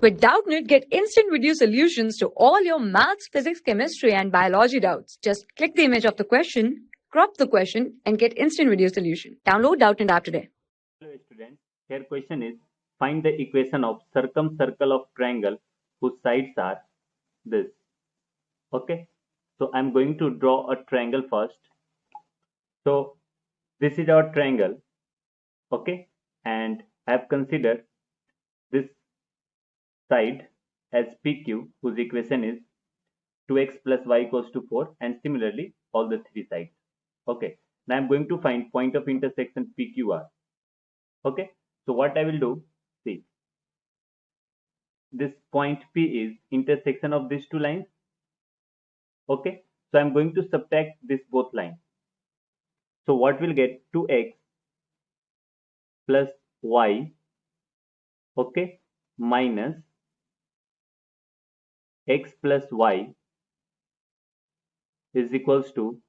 With Doubtnut, get instant video solutions to all your maths, physics, chemistry, and biology doubts. Just click the image of the question, crop the question, and get instant video solution. Download Doubtnut app today. Hello students, here question is find the equation of circumcircle of triangle whose sides are this. Okay, so I'm going to draw a triangle first. So this is our triangle. Okay, and I have considered this side as PQ whose equation is 2x plus y equals to 4, and similarly all the three sides. Okay, now I'm going to find point of intersection PQR. Okay, so what I will do, see, this point P is intersection of these two lines. Okay, so I'm going to subtract this both lines. So what will get 2x plus y, okay, minus x plus y is equals to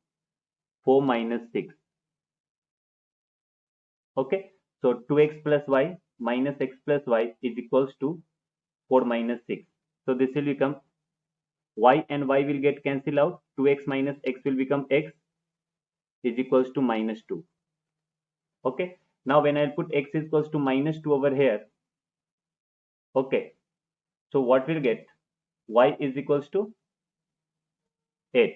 4 minus 6. Okay, so 2x plus y minus x plus y is equals to 4 minus 6. So this will become y and y will get cancelled out. 2x minus x will become x is equals to minus 2. Okay, now when I'll put x is equals to minus 2 over here, okay, so what will get? Y is equals to 8.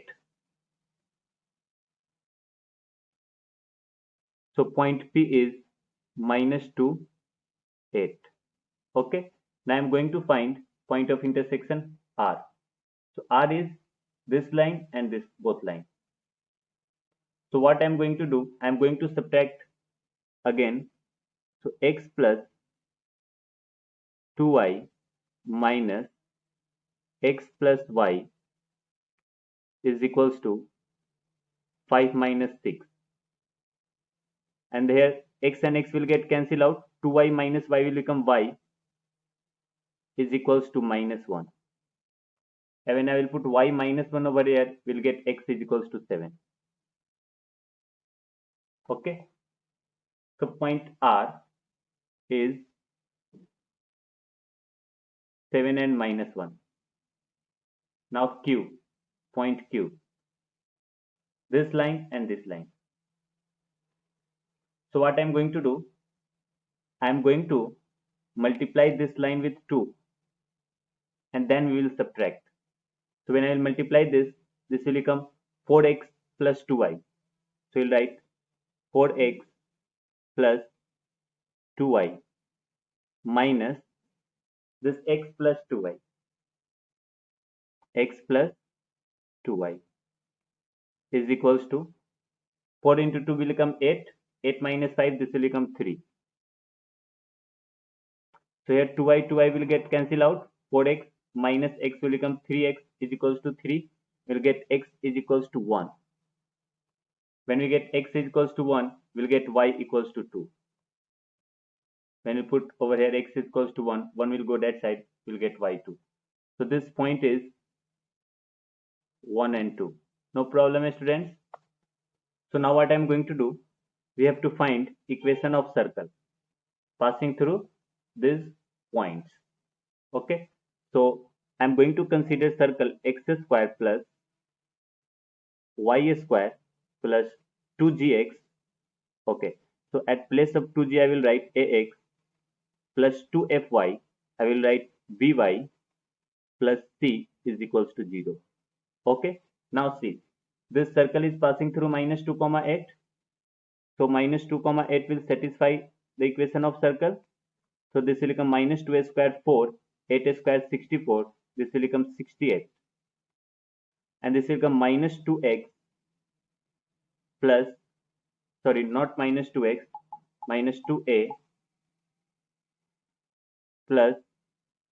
So point P is minus 2, 8. Okay, now I'm going to find point of intersection R. So R is this line and this both line. So what I'm going to do, I'm going to subtract again. So x plus 2y minus x plus y is equals to 5 minus 6. And here x and x will get cancelled out. 2y minus y will become y is equals to minus 1. And when I will put y minus 1 over here, we'll get x is equals to 7. Okay. So point R is 7 and minus 1. Now Q, point Q, this line and this line. So what I'm going to do, I'm going to multiply this line with 2 and then we will subtract. So when I will multiply this, this will become 4x plus 2y. So we'll write 4x plus 2y minus this x plus 2y. X plus 2y is equals to 4 into 2 will become 8. 8 minus 5, this will become 3. So here 2y will get cancelled out. 4x minus x will become 3x is equals to 3. We'll get x is equals to 1. When we get x is equals to 1, we'll get y equals to 2. When we put over here x is equals to 1, 1 will go that side, we'll get y2. So this point is 1 and 2. No problem, students. So now what I'm going to do, we have to find equation of circle passing through these points. Okay, so I'm going to consider circle x square plus y square plus 2gx. Okay, so at place of 2g I will write ax plus 2fy. I will write by plus c is equals to 0. Okay, now see, this circle is passing through minus 2 comma 8. So minus 2 comma 8 will satisfy the equation of circle. So this will become minus 2 square 4, 8 square 64. This will become 68. And this will become minus 2x plus, sorry, not minus 2x, minus 2a plus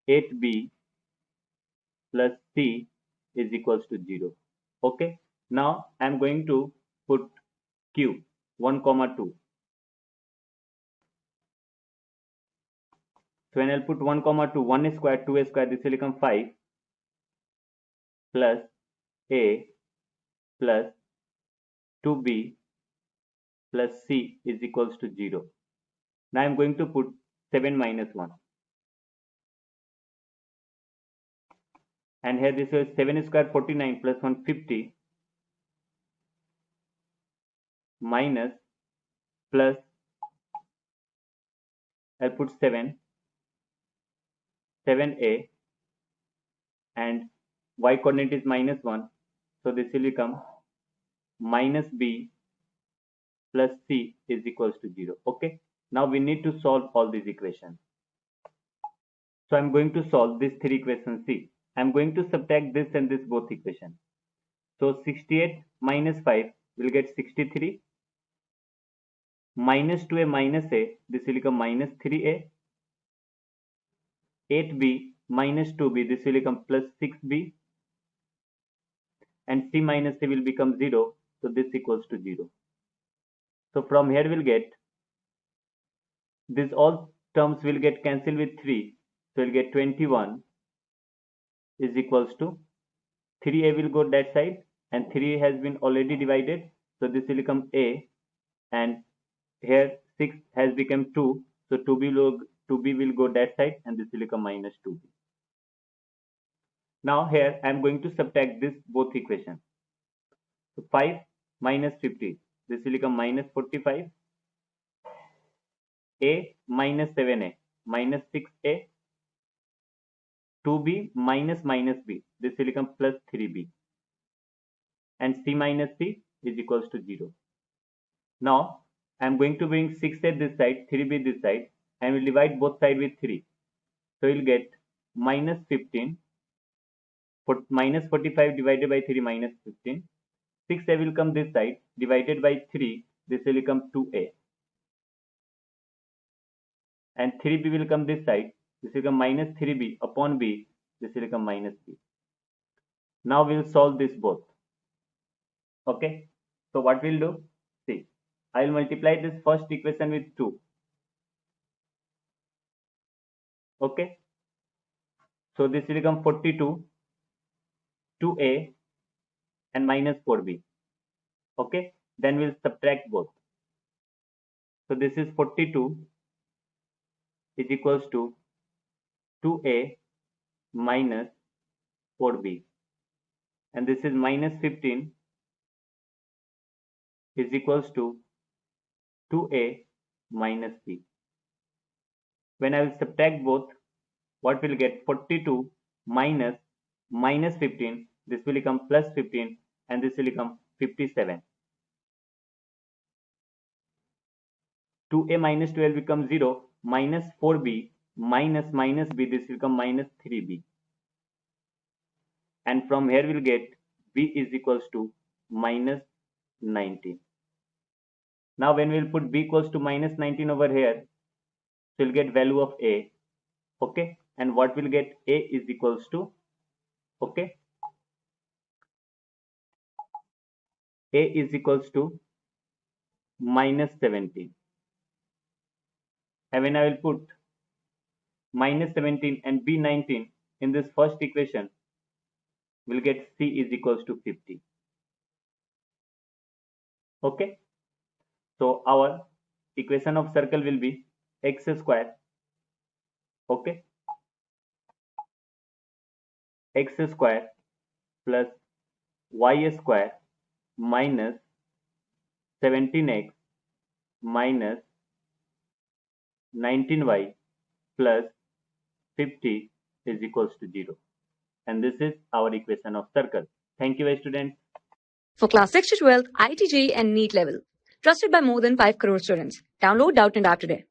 8b plus c is equals to 0. Okay, now I am going to put q 1 comma 2. So when I'll put 1 comma 2, 1 square 2 square, this will become 5 plus a plus 2b plus c is equals to 0. Now I am going to put 7 minus 1. and here this is 7 square 49 plus 150 minus plus, I'll put 7a, and y coordinate is -1, so this will become minus b plus c is equals to 0. Okay, now we need to solve all these equations. So I'm going to solve these three equations. See, I'm going to subtract this and this both equations. So 68 minus 5 will get 63, minus 2a minus a, this will become minus 3a, 8b minus 2b, this will become plus 6b, and c minus a will become 0, so this equals to 0. So from here we'll get, this all terms will get cancelled with 3, so we'll get 21 is equals to 3a will go that side, and 3 has been already divided, so this will become a, and here 6 has become 2, so 2b will go that side, and this will become minus 2b. Now here I am going to subtract this both equations. So 5 minus 50, this will become minus 45, a minus 7a minus 6a, 2b minus b, this will become plus 3b, and c minus c is equals to 0. Now I am going to bring 6a this side, 3b this side, and will divide both sides with 3. So we will get minus 15, minus 45 divided by 3 minus 15. 6a will come this side, divided by 3, this will become 2a. And 3b will come this side, this will become minus 3b upon b, this will become minus b. Now we will solve this both. Okay, so what we'll do, see, I will multiply this first equation with 2. Okay, so this will become 42, 2a and minus 4b. Okay, then we'll subtract both. So this is 42 is equals to 2a minus 4b, and this is minus 15 is equals to 2a minus b. When I will subtract both, what will get? 42 minus 15, this will become plus 15, and this will become 57. 2a minus 12 becomes 0, minus 4b minus b, this will become minus 3b. And from here we'll get b is equals to minus 19. Now when we'll put b equals to minus 19 over here, so we'll get value of a. Okay, and what will get? A is equals to, okay, a is equals to minus 17. And when I will put minus 17 and b 19 in this first equation, we'll get c is equals to 50. Okay, so our equation of circle will be x square, okay, x square plus y square minus 17x minus 19y plus 50 is equals to 0. And this is our equation of circle. Thank you, students. For class 6 to 12, IIT JEE and NEET level. Trusted by more than 5 crore students. Download Doubtnut App today.